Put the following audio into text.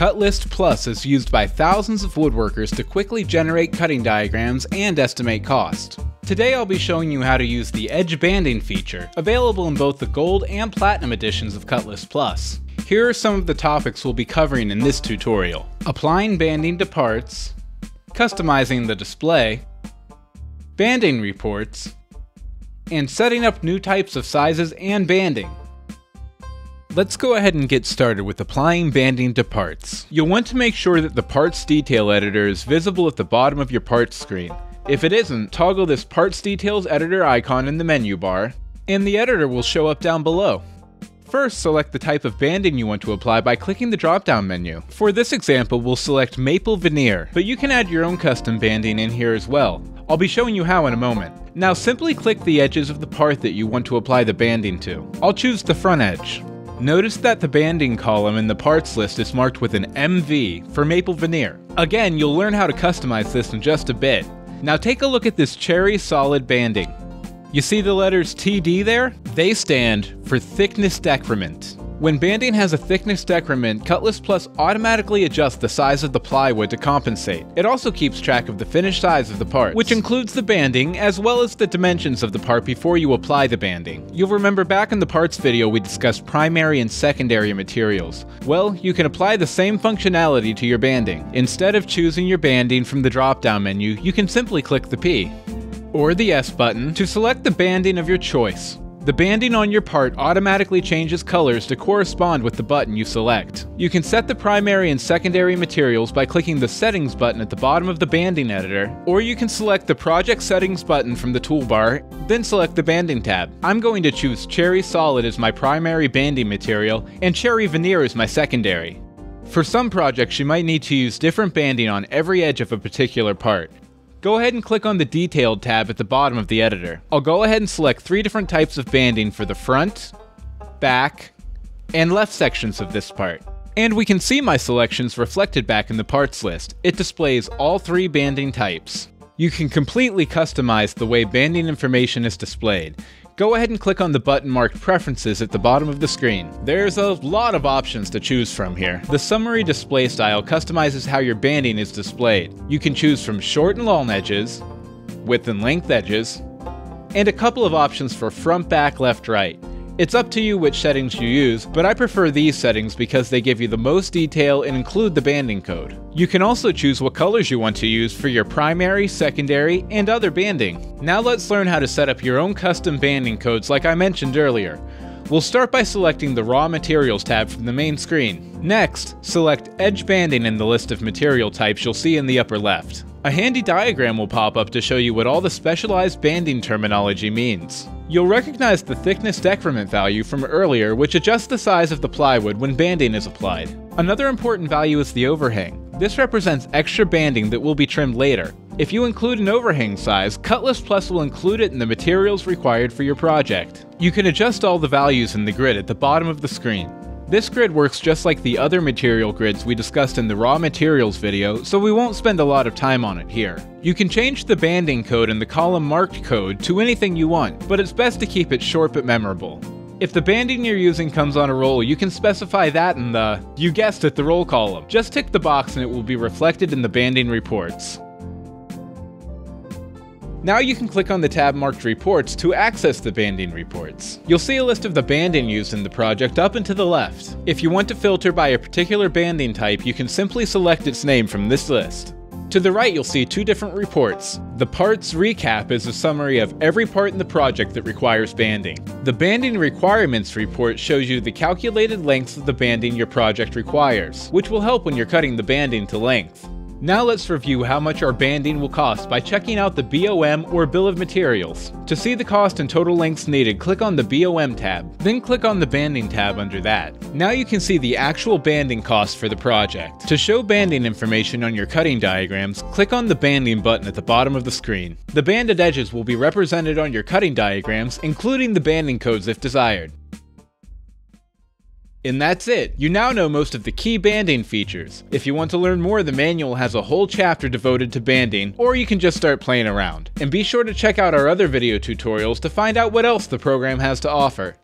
CutList Plus is used by thousands of woodworkers to quickly generate cutting diagrams and estimate cost. Today I'll be showing you how to use the edge banding feature, available in both the gold and platinum editions of CutList Plus. Here are some of the topics we'll be covering in this tutorial: applying banding to parts, customizing the display, banding reports, and setting up new types of sizes and banding. Let's go ahead and get started with applying banding to parts. You'll want to make sure that the Parts Detail Editor is visible at the bottom of your parts screen. If it isn't, toggle this Parts Details Editor icon in the menu bar, and the editor will show up down below. First, select the type of banding you want to apply by clicking the drop-down menu. For this example, we'll select Maple Veneer, but you can add your own custom banding in here as well. I'll be showing you how in a moment. Now simply click the edges of the part that you want to apply the banding to. I'll choose the front edge. Notice that the banding column in the parts list is marked with an MV for Maple Veneer. Again, you'll learn how to customize this in just a bit. Now take a look at this cherry solid banding. You see the letters TD there? They stand for thickness decrement. When banding has a thickness decrement, CutList Plus automatically adjusts the size of the plywood to compensate. It also keeps track of the finished size of the part, which includes the banding as well as the dimensions of the part before you apply the banding. You'll remember back in the parts video we discussed primary and secondary materials. Well, you can apply the same functionality to your banding. Instead of choosing your banding from the drop-down menu, you can simply click the P or the S button to select the banding of your choice. The banding on your part automatically changes colors to correspond with the button you select. You can set the primary and secondary materials by clicking the Settings button at the bottom of the banding editor, or you can select the Project Settings button from the toolbar, then select the banding tab. I'm going to choose Cherry Solid as my primary banding material, and Cherry Veneer as my secondary. For some projects, you might need to use different banding on every edge of a particular part. Go ahead and click on the Detailed tab at the bottom of the editor. I'll go ahead and select 3 different types of banding for the front, back, and left sections of this part. And we can see my selections reflected back in the parts list. It displays all 3 banding types. You can completely customize the way banding information is displayed. Go ahead and click on the button marked Preferences at the bottom of the screen. There's a lot of options to choose from here. The Summary Display Style customizes how your banding is displayed. You can choose from short and long edges, width and length edges, and a couple of options for front, back, left, right. It's up to you which settings you use, but I prefer these settings because they give you the most detail and include the banding code. You can also choose what colors you want to use for your primary, secondary, and other banding. Now let's learn how to set up your own custom banding codes like I mentioned earlier. We'll start by selecting the Raw Materials tab from the main screen. Next, select Edge Banding in the list of material types you'll see in the upper left. A handy diagram will pop up to show you what all the specialized banding terminology means. You'll recognize the thickness decrement value from earlier, which adjusts the size of the plywood when banding is applied. Another important value is the overhang. This represents extra banding that will be trimmed later. If you include an overhang size, CutList Plus will include it in the materials required for your project. You can adjust all the values in the grid at the bottom of the screen. This grid works just like the other material grids we discussed in the raw materials video, so we won't spend a lot of time on it here. You can change the banding code in the column marked code to anything you want, but it's best to keep it short but memorable. If the banding you're using comes on a roll, you can specify that in the, you guessed it, the roll column. Just tick the box and it will be reflected in the banding reports. Now you can click on the tab marked Reports to access the banding reports. You'll see a list of the banding used in the project up and to the left. If you want to filter by a particular banding type, you can simply select its name from this list. To the right, you'll see 2 different reports. The Parts Recap is a summary of every part in the project that requires banding. The Banding Requirements report shows you the calculated lengths of the banding your project requires, which will help when you're cutting the banding to length. Now let's review how much our banding will cost by checking out the BOM or Bill of Materials. To see the cost and total lengths needed, click on the BOM tab, then click on the Banding tab under that. Now you can see the actual banding cost for the project. To show banding information on your cutting diagrams, click on the Banding button at the bottom of the screen. The banded edges will be represented on your cutting diagrams, including the banding codes if desired. And that's it! You now know most of the key banding features. If you want to learn more, the manual has a whole chapter devoted to banding, or you can just start playing around. And be sure to check out our other video tutorials to find out what else the program has to offer.